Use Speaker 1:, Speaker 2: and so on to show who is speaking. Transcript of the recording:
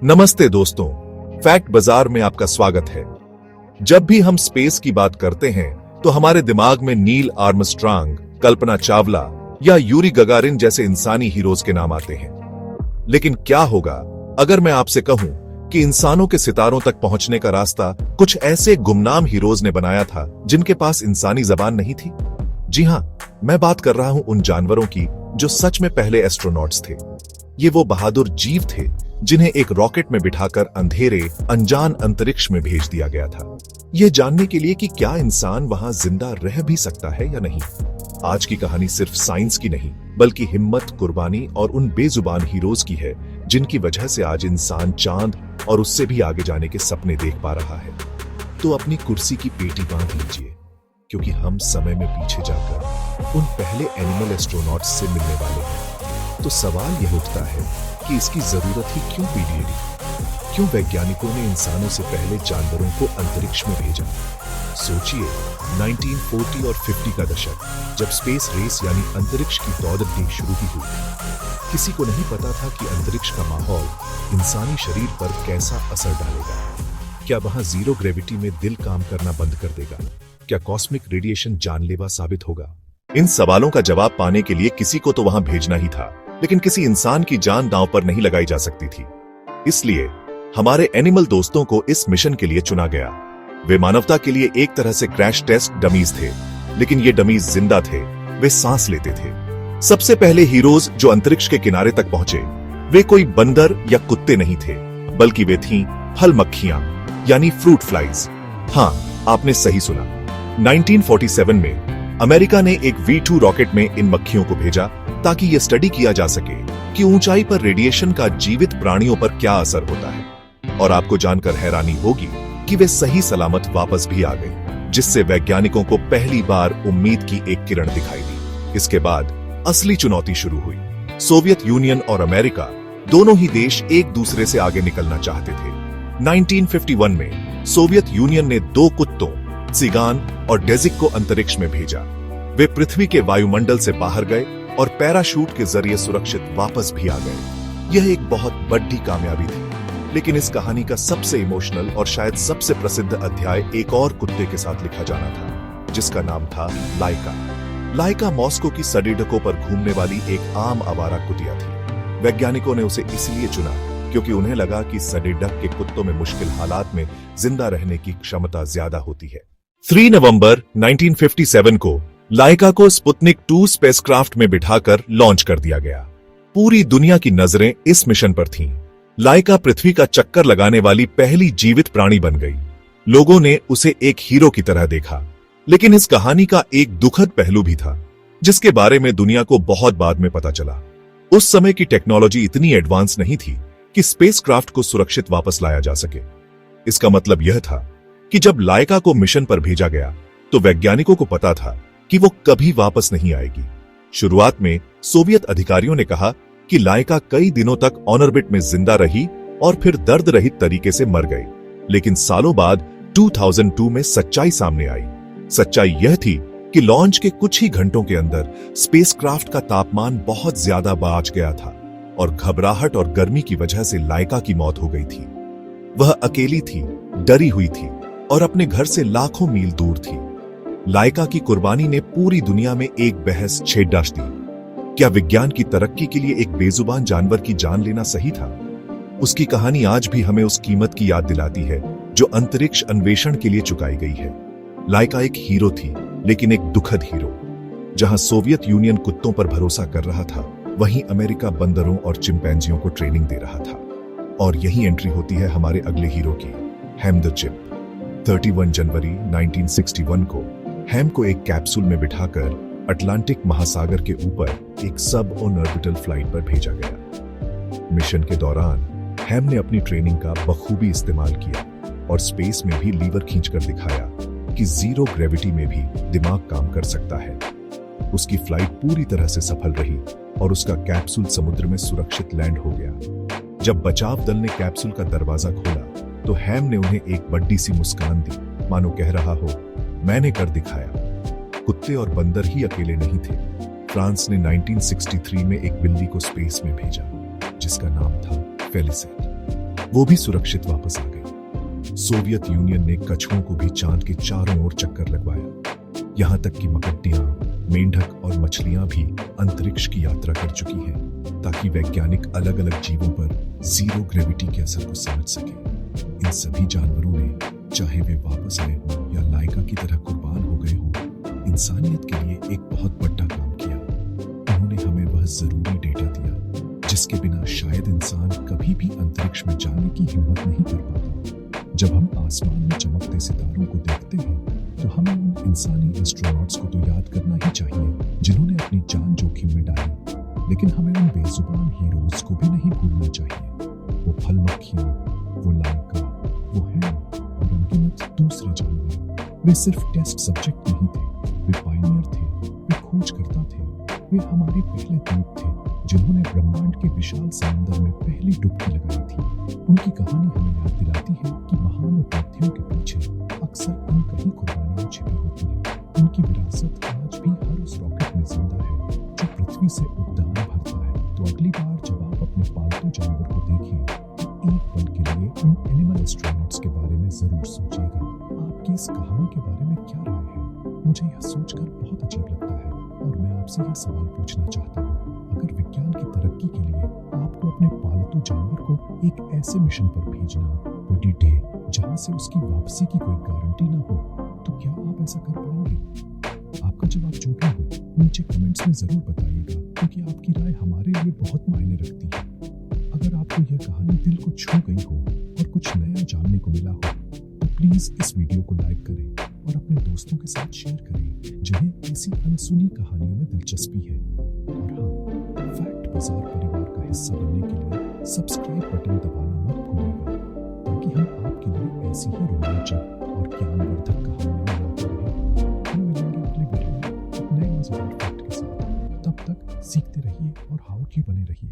Speaker 1: नमस्ते दोस्तों, फैक्ट बाजार में आपका स्वागत है। जब भी हम स्पेस की बात करते हैं तो हमारे दिमाग में नील आर्मस्ट्रांग, कल्पना चावला या यूरी गगारिन जैसे इंसानी हीरोज के नाम आते हैं। लेकिन क्या होगा अगर मैं आपसे कहूं कि इंसानों के सितारों तक पहुंचने का रास्ता कुछ ऐसे गुमनाम हीरोज ने बनाया था जिनके पास इंसानी जबान नहीं थी। जी हां, मैं बात कर रहा हूं उन जानवरों की जो सच में पहले एस्ट्रोनॉट्स थे। ये वो बहादुर जीव थे जिन्हें एक रॉकेट में बिठाकर अंधेरे अनजान अंतरिक्ष में भेज दिया गया था, यह जानने के लिए कि क्या इंसान वहां जिंदा रह भी सकता है या नहीं। आज की कहानी सिर्फ साइंस की नहीं बल्कि हिम्मत, कुर्बानी और उन बेजुबान हीरोज की है जिनकी वजह से आज इंसान चांद और उससे भी आगे जाने के सपने देख पा रहा है। तो अपनी कुर्सी की पेटी बांध लीजिए, क्योंकि हम समय में पीछे जाकर उन पहले एनिमल एस्ट्रोनॉट्स से मिलने वाले हैं। तो सवाल यह उठता है कि इसकी जरूरत ही क्यों पीडी? क्यों वैज्ञानिकों ने इंसानों से पहले जानवरों को अंतरिक्ष में भेजा? सोचिए, 1940 और 50 का दशक, जब स्पेस रेस यानी अंतरिक्ष की दौड़ शुरू ही हुई। किसी को नहीं पता था कि अंतरिक्ष का माहौल इंसानी शरीर पर कैसा असर डालेगा। क्या वहां जीरो ग्रेविटी में दिल काम करना बंद कर देगा? क्या कॉस्मिक रेडिएशन जानलेवा साबित होगा? इन सवालों का जवाब पाने के लिए किसी को तो वहां भेजना ही था, लेकिन किसी इंसान की जान दांव पर नहीं लगाई जा सकती थी। इसलिए हमारे एनिमल दोस्तों को इस मिशन के लिए चुना गया। वे मानवता के लिए एक तरह से क्रैश टेस्ट डमीज थे, लेकिन ये डमीज जिंदा थे, वे सांस लेते थे। सबसे पहले हीरोज जो अंतरिक्ष के किनारे तक पहुंचे, वे कोई बंदर या कुत्ते नहीं थे, बल्कि वे थीं फल मक्खियां यानी फ्रूट फ्लाइज। हां, आपने सही सुना। 1947 में अमेरिका ने एक V2 रॉकेट में इन मक्खियों को भेजा ताकि यह स्टडी किया जा सके कि ऊंचाई पर रेडिएशन का जीवित प्राणियों पर क्या असर होता है। और आपको जानकर हैरानी होगी कि वे सही सलामत वापस भी आ गए, जिससे वैज्ञानिकों को पहली बार उम्मीद की एक किरण दिखाई दी। इसके बाद असली चुनौती शुरू हुई। सोवियत यूनियन और अमेरिका दोनों ही देश एक दूसरे से आगे निकलना चाहते थे। 1951 में सोवियत यूनियन ने 2 कुत्तों, सिगान और डेजिक को अंतरिक्ष में भेजा। वे पृथ्वी के वायुमंडल से बाहर गए और पैराशूट के जरिए सुरक्षित वापस भी आ गए। यह एक बहुत बड़ी कामयाबी थी। लेकिन इस कहानी का सबसे इमोशनल और शायद सबसे प्रसिद्ध अध्याय एक और कुत्ते के साथ लिखा जाना था, जिसका नाम था लाइका। लाइका मॉस्को की सड़कों पर घूमने वाली एक आम आवारा कुतिया थी। वैज्ञानिकों ने उसे इसलिए चुना क्योंकि उन्हें लगा कि सड़क के कुत्तों में मुश्किल हालात में जिंदा रहने की क्षमता ज्यादा होती है। 3 नवंबर 1957 को लाइका को स्पुतनिक 2 स्पेसक्राफ्ट में बिठाकर लॉन्च कर दिया गया। पूरी दुनिया की नजरें इस मिशन पर थीं। लाइका पृथ्वी का चक्कर लगाने वाली पहली जीवित प्राणी बन गई। लोगों ने उसे एक हीरो की तरह देखा। लेकिन इस कहानी का एक दुखद पहलू भी था, जिसके बारे में दुनिया को बहुत बाद में पता चला। उस समय की टेक्नोलॉजी इतनी एडवांस नहीं थी कि स्पेसक्राफ्ट को सुरक्षित वापस लाया जा सके। इसका मतलब यह था कि जब लाइका को मिशन पर भेजा गया तो वैज्ञानिकों को पता था कि वो कभी वापस नहीं आएगी। शुरुआत में सोवियत अधिकारियों ने कहा कि लाइका कई दिनों तक ऑर्बिट में जिंदा रही और फिर दर्द रहित तरीके से मर गई। लेकिन सालों बाद 2002 में सच्चाई सामने आई। सच्चाई यह थी कि लॉन्च के कुछ ही घंटों के अंदर स्पेसक्राफ्ट का तापमान बहुत ज्यादा बढ़ गया था और घबराहट और गर्मी की वजह से लाइका की मौत हो गई थी। वह अकेली थी, डरी हुई थी और अपने घर से लाखों मील दूर थी। लाइका की कुर्बानी ने पूरी दुनिया में एक बहस छेड़ दी। क्या विज्ञान की तरक्की के लिए एक बेजुबान जानवर की जान लेना सही था? उसकी कहानी आज भी हमें उस कीमत की याद दिलाती है जो अंतरिक्ष अन्वेषण के लिए चुकाई गई है। लाइका एक हीरो थी, लेकिन एक दुखद हीरो। जहां सोवियत यूनियन कुत्तों पर भरोसा कर रहा था, वहीं अमेरिका बंदरों और चिंपैंजियों को ट्रेनिंग दे रहा था। और यही एंट्री होती है हमारे अगले हीरो की, हैम द चिप। 31 जनवरी 1961 को हैम को एक कैप्सूल में बिठाकर अटलांटिक महासागर के ऊपर एक सब ऑर्बिटल फ्लाइट पर भेजा गया। मिशन के दौरान हैम ने अपनी ट्रेनिंग का बखूबी इस्तेमाल किया और स्पेस में भी लीवर खींचकर दिखाया कि जीरो ग्रेविटी में भी दिमाग काम कर सकता है। उसकी फ्लाइट पूरी तरह से सफल रही और उसका कैप्सूल समुद्र में सुरक्षित लैंड हो गया। जब बचाव दल ने कैप्सूल का दरवाजा खोला तो हैम ने उन्हें एक बड़ी सी मुस्कान दी, मानो कह रहा हो, मैंने कर दिखाया। कुत्ते और बंदर ही अकेले नहीं थे। फ्रांस ने 1963 में एक बिल्ली को स्पेस में भेजा, जिसका नाम था फेलिसिट। वो भी सुरक्षित वापस आ गई। सोवियत यूनियन ने कछुओं को भी चांद के चारों ओर चक्कर लगवाया। यहां तक कि मकड़ियां, मेंढक और मछलियां भी अंतरिक्ष की यात्रा कर चुकी हैं, ताकि वैज्ञानिक अलग अलग जीवों पर जीरो ग्रेविटी के असर को समझ सके। इन सभी जानवरों ने, चाहे वे वापस आए हों या लाइका की तरह कुर्बान हो गए हों, इंसानियत के लिए एक बहुत बड़ा काम किया। उन्होंने हमें वह जरूरी डेटा दिया जिसके बिना शायद इंसान कभी भी अंतरिक्ष में जाने की हिम्मत नहीं कर पाता। जब हम आसमान में चमकते सितारों को देखते हैं तो हमें उन इंसानी एस्ट्रोनॉट्स को तो याद करना ही चाहिए जिन्होंने अपनी जान जोखिम में डाली, लेकिन हमें उन बेजुबान हीरोज को भी नहीं भूलना चाहिए। वो फल मक्खियां, वो लाइका, वो हैम और अनगिनत दूसरे जानवर। वे सिर्फ टेस्ट सब्जेक्ट नहीं थे, वे पायनियर थे, वे खोजकर्ता थे, वे हमारे पहले दूत थे जिन्होंने ब्रह्मांड के विशाल समंदर में पहली डुबकी लगाई थी। उनकी कहानी हमें याद दिलाती है कि महान उपलब्धियों के पीछे अक्सर अनकही कुर्बानियां छिपी होती हैं। उनकी विरासत आज भी हर उस रॉकेट में जिंदा है जो पृथ्वी से उड़ान भरता है। तो अगली बार जब आप अपने पालतू जानवर को देखें तो एक पल के लिए उन एनिमल एस्ट्रोनॉट्स के बारे में जरूर सोचिएगा। आपकी इस कहानी के बारे में क्या राय है? मुझे यह सोचकर बहुत अजीब लगता है और मैं आपसे यह सवाल पूछना चाहता हूँ, अगर विज्ञान की तरक्की के लिए आपको अपने पालतू जानवर को एक ऐसे मिशन पर भेजना वुड डे जहां से उसकी वापसी की कोई गारंटी ना हो, तो क्या आप ऐसा कर पाएंगे? आपका जवाब जो भी हो नीचे कमेंट्स में जरूर बताइएगा, क्योंकि आपकी राय हमारे लिए बहुत मायने रखती है। अगर आपको यह कहानी दिल को छू गई हो और कुछ नया जानने को मिला हो तो प्लीज इस वीडियो को लाइक करें और अपने दोस्तों के साथ शेयर करें जिन्हें ऐसी अनसुनी कहानियों में दिलचस्पी है। और हाँ, फैक्ट बाजार परिवार का हिस्सा बनने के लिए सब्सक्राइब बटन दबाना मत भूलिएगा, ताकि हम आपके लिए ऐसी ही रोमांचक और ज्ञानवर्धक कहानियां लाते रहें। हम मिलेंगे अगले वीडियो में एक नए मजेदार फैक्ट के साथ। तब तक सीखते रहिए और हाउ क्यों बने रहिए।